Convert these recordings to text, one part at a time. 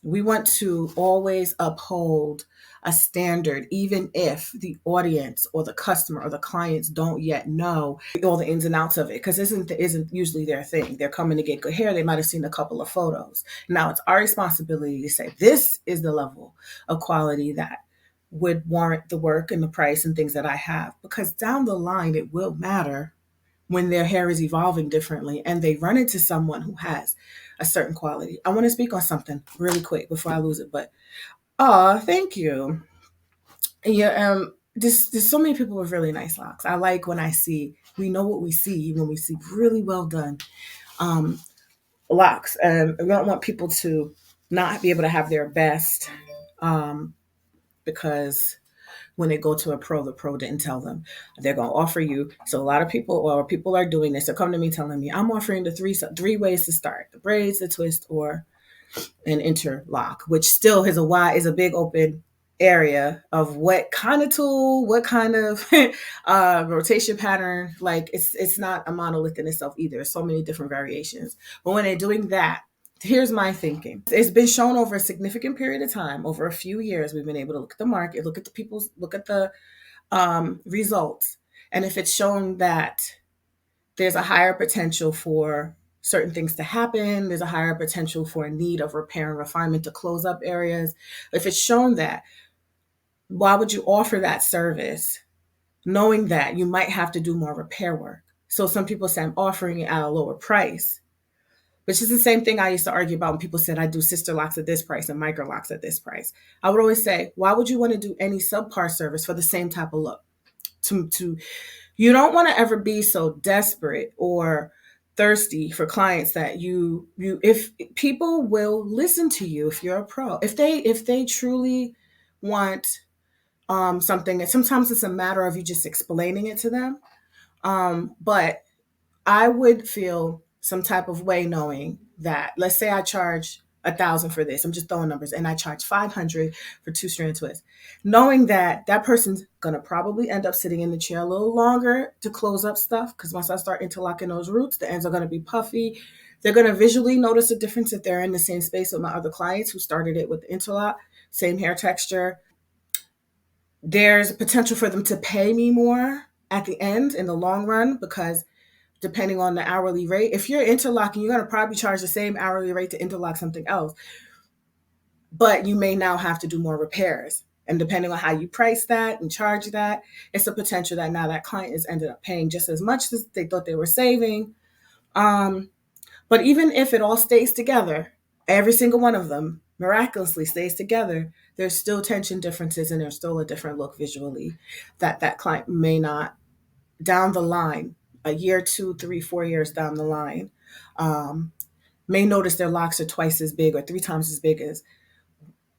We want to always uphold a standard, even if the audience or the customer or the clients don't yet know all the ins and outs of it, because isn't usually their thing. They're coming to get good hair. They might have seen a couple of photos. Now it's our responsibility to say this is the level of quality that would warrant the work and the price and things that I have, because down the line it will matter when their hair is evolving differently and they run into someone who has a certain quality. I want to speak on something really quick before I lose it, but thank you. Yeah, there's so many people with really nice locks. I like when I see we know what we see when we see really well done um locks. And we don't want people to not be able to have their best um because when they go to a pro, the pro didn't tell them. They're going to offer you. So a lot of people, or people are doing this. They're coming to me telling me, I'm offering the three ways to start: the braids, the twist, or an interlock, which still is a big open area of what kind of tool, what kind of rotation pattern. Like it's not a monolith in itself either. There's so many different variations. But when they're doing that, here's my thinking. It's been shown over a significant period of time, over a few years, we've been able to look at the market, look at the results. And if it's shown that there's a higher potential for certain things to happen, there's a higher potential for a need of repair and refinement to close up areas. If it's shown that, why would you offer that service knowing that you might have to do more repair work? So some people say I'm offering it at a lower price, which is the same thing I used to argue about when people said I do sister locks at this price and micro locks at this price. I would always say, why would you want to do any subpar service for the same type of look? To You don't want to ever be so desperate or thirsty for clients that if people will listen to you if you're a pro, if they truly want something, and sometimes it's a matter of you just explaining it to them. But I would feel some type of way knowing that, let's say I charge 1,000 for this. I'm just throwing numbers, and I charge 500 for two strand twists, knowing that that person's gonna probably end up sitting in the chair a little longer to close up stuff. Because once I start interlocking those roots, the ends are gonna be puffy. They're gonna visually notice a difference if they're in the same space with my other clients who started it with the interlock, same hair texture. There's potential for them to pay me more at the end in the long run, because depending on the hourly rate, if you're interlocking, you're going to probably charge the same hourly rate to interlock something else, but you may now have to do more repairs. And depending on how you price that and charge that, it's a potential that now that client has ended up paying just as much as they thought they were saving. Um, but even if it all stays together, every single one of them miraculously stays together, there's still tension differences and there's still a different look visually that that client may not, down the line, a year, 2, 3, 4 years down the line, um, may notice their locks are twice as big or three times as big as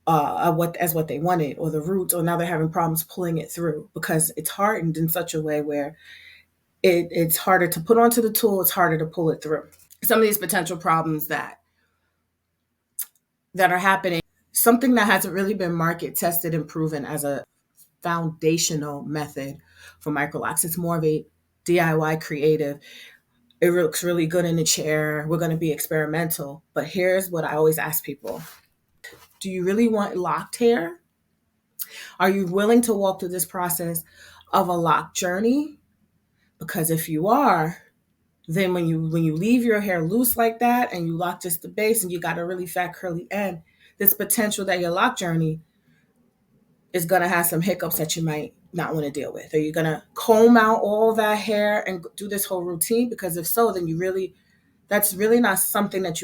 what they wanted, or the roots, or now they're having problems pulling it through because it's hardened in such a way where it's harder to put onto the tool, it's harder to pull it through. Some of these potential problems that are happening, something that hasn't really been market tested and proven as a foundational method for microlocks. It's more of a DIY creative. It looks really good in the chair. We're going to be experimental. But here's what I always ask people: do you really want locked hair? Are you willing to walk through this process of a lock journey? Because if you are, then when you leave your hair loose like that and you lock just the base and you got a really fat curly end, there's potential that your lock journey is going to have some hiccups that you might not want to deal with. Are you going to comb out all that hair and do this whole routine? Because if so, then that's really not something that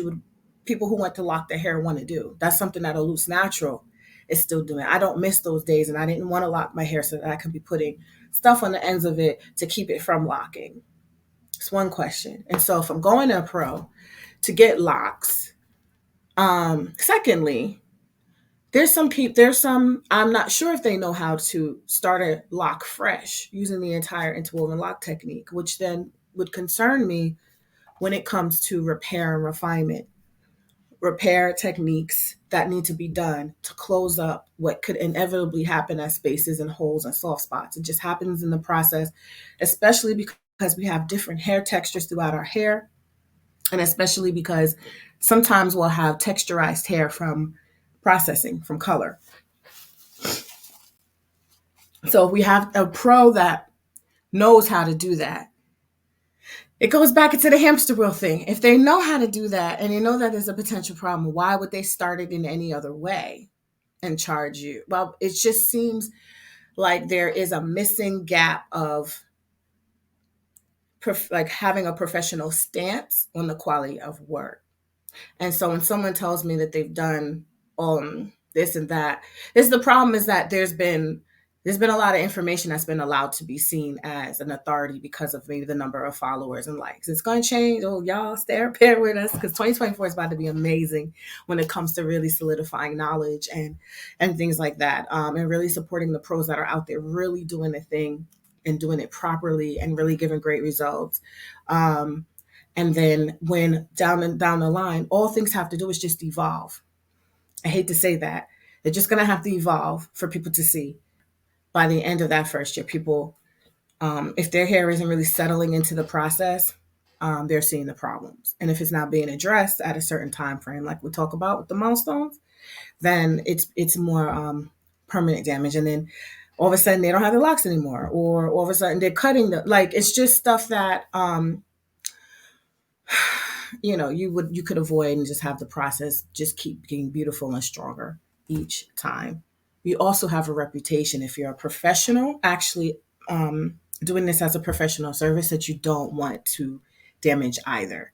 people who want to lock their hair want to do. That's something that a loose natural is still doing. I don't miss those days, and I didn't want to lock my hair so that I could be putting stuff on the ends of it to keep it from locking. It's one question. And so if I'm going to a pro to get locks, secondly, I'm not sure if they know how to start a lock fresh using the entire interwoven lock technique, which then would concern me when it comes to repair and refinement, repair techniques that need to be done to close up what could inevitably happen as spaces and holes and soft spots. It just happens in the process, especially because we have different hair textures throughout our hair, and especially because sometimes we'll have texturized hair from processing from color. So if we have a pro that knows how to do that, it goes back into the hamster wheel thing. If they know how to do that and they know that there's a potential problem, why would they start it in any other way and charge you? Well, it just seems like there is a missing gap of like having a professional stance on the quality of work. And so when someone tells me that they've done this and that, this the problem is that there's been a lot of information that's been allowed to be seen as an authority because of maybe the number of followers and likes. It's going to change. Oh, y'all stay pair with us because 2024 is about to be amazing when it comes to really solidifying knowledge and things like that, and really supporting the pros that are out there really doing the thing and doing it properly and really giving great results. And then when down the line, all things have to do is just evolve. I hate to say that. They're just going to have to evolve for people to see. By the end of that first year, people, if their hair isn't really settling into the process, they're seeing the problems. And if it's not being addressed at a certain time frame, like we talk about with the milestones, then it's more permanent damage. And then all of a sudden they don't have the locks anymore, or all of a sudden they're cutting like it's just stuff that you could avoid and just have the process just keep getting beautiful and stronger each time. You also have a reputation if you're a professional actually doing this as a professional service that you don't want to damage either.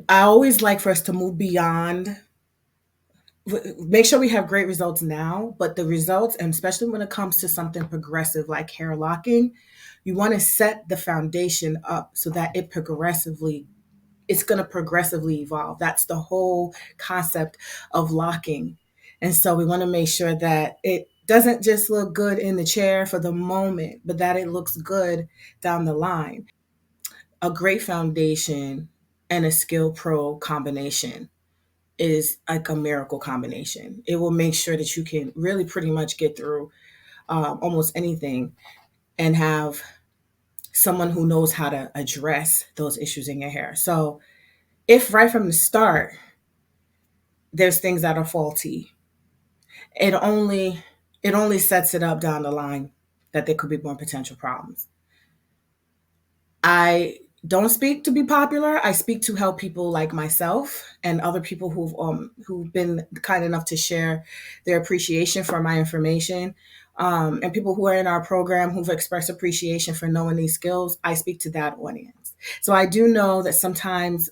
I always like for us to move beyond, make sure we have great results now, but the results, and especially when it comes to something progressive like hair locking, you want to set the foundation up so that it's going to progressively evolve. That's the whole concept of locking. And so we want to make sure that it doesn't just look good in the chair for the moment, but that it looks good down the line. A great foundation and a skill pro combination is like a miracle combination. It will make sure that you can really pretty much get through almost anything and have someone who knows how to address those issues in your hair. So if right from the start there's things that are faulty, it only sets it up down the line that there could be more potential problems. I don't speak to be popular. I speak to help people like myself and other people who've been kind enough to share their appreciation for my information, and people who are in our program who've expressed appreciation for knowing these skills. I speak to that audience. So I do know that sometimes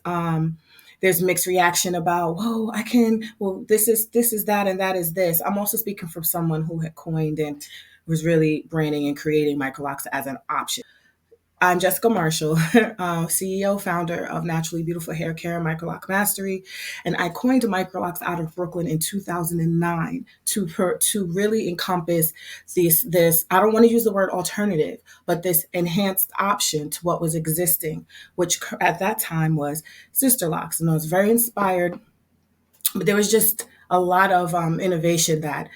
there's mixed reaction about, whoa, this is that, and that is this. I'm also speaking from someone who had coined and was really branding and creating Microlocs as an option. I'm Jessica Marshall, CEO, founder of Naturally Beautiful Hair Care and Microloc Mastery, and I coined Microlocs out of Brooklyn in 2009 to really encompass this. I don't want to use the word alternative, but this enhanced option to what was existing, which at that time was sister locks, and I was very inspired. But there was just a lot of innovation that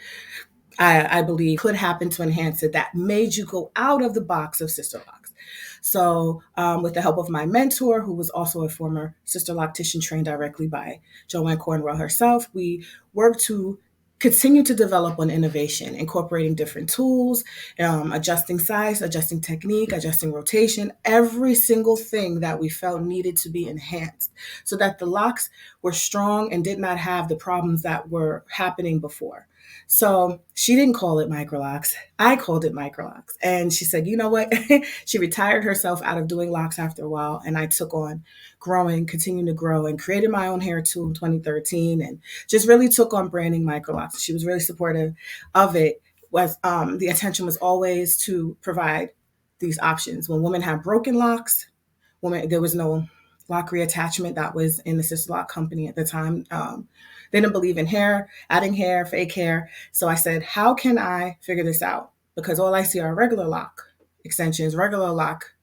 I believe could happen to enhance it that made you go out of the box of sister locks. So with the help of my mentor, who was also a former sister loctician trained directly by Joanne Cornwell herself, we worked to continue to develop on innovation, incorporating different tools, adjusting size, adjusting technique, adjusting rotation, every single thing that we felt needed to be enhanced so that the locks were strong and did not have the problems that were happening before. So she didn't call it Microlocs. I called it Microlocs. And she said, you know what? She retired herself out of doing locks after a while. And I took on continuing to grow, and created my own hair tool in 2013 and just really took on branding Microlocs. She was really supportive of it. The intention was always to provide these options. When women have broken locks, there was no lock reattachment that was in the sister lock company at the time. They didn't believe in adding hair, fake hair. So I said, how can I figure this out? Because all I see are regular lock extensions, regular lock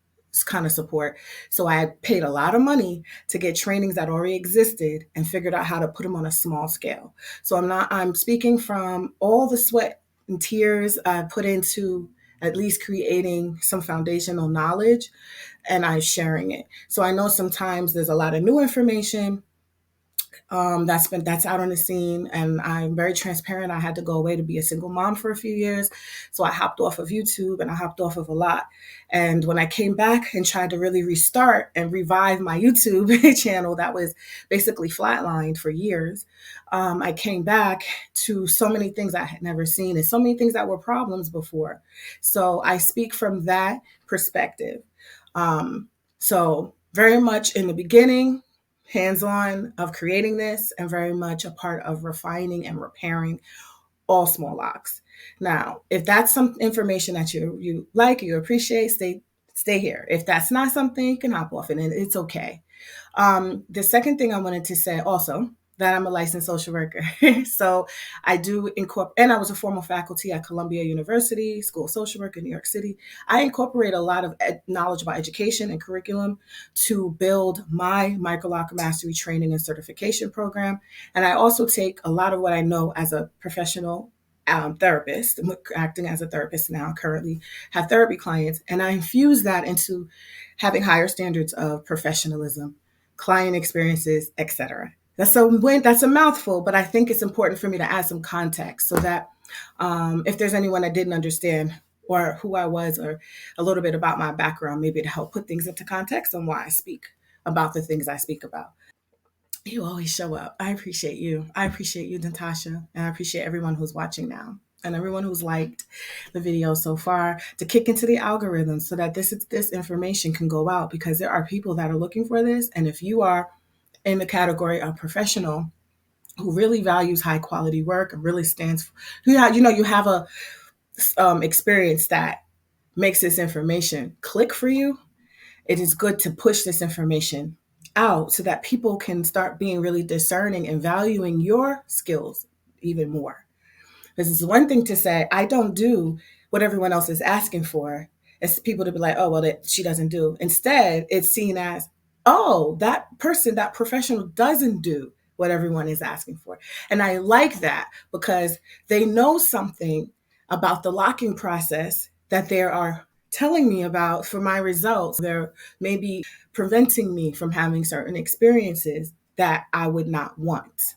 kind of support. So I paid a lot of money to get trainings that already existed and figured out how to put them on a small scale. So I'm speaking from all the sweat and tears I put into at least creating some foundational knowledge, and I'm sharing it. So I know sometimes there's a lot of new information That's out on the scene, and I'm very transparent. I had to go away to be a single mom for a few years, so I hopped off of YouTube and I hopped off of a lot. And when I came back and tried to really restart and revive my YouTube channel that was basically flatlined for years, I came back to so many things I had never seen and so many things that were problems before. So I speak from that perspective. So very much in the beginning, hands-on of creating this, and very much a part of refining and repairing all small locks. Now, if that's some information that you like, you appreciate, stay here. If that's not something, you can hop off and it's okay. The second thing I wanted to say also, that I'm a licensed social worker. So I do incorporate, and I was a former faculty at Columbia University, School of Social Work in New York City. I incorporate a lot of knowledge about education and curriculum to build my Microloc mastery training and certification program. And I also take a lot of what I know as a professional therapist. I'm acting as a therapist now, currently have therapy clients, and I infuse that into having higher standards of professionalism, client experiences, etc. That's a mouthful, but I think it's important for me to add some context so that if there's anyone that didn't understand or who I was or a little bit about my background, maybe to help put things into context on why I speak about the things I speak about. You always show up. I appreciate you. I appreciate you, Natasha, and I appreciate everyone who's watching now and everyone who's liked the video so far to kick into the algorithm so that this information can go out, because there are people that are looking for this. And if you are in the category of professional who really values high quality work and really stands for, you have a experience that makes this information click for you, it is good to push this information out so that people can start being really discerning and valuing your skills even more. This is one thing to say, I don't do what everyone else is asking for. It's people to be like, oh, well, she doesn't do. Instead, it's seen as, oh, that person, that professional doesn't do what everyone is asking for. And I like that because they know something about the locking process that they are telling me about for my results. They're maybe preventing me from having certain experiences that I would not want.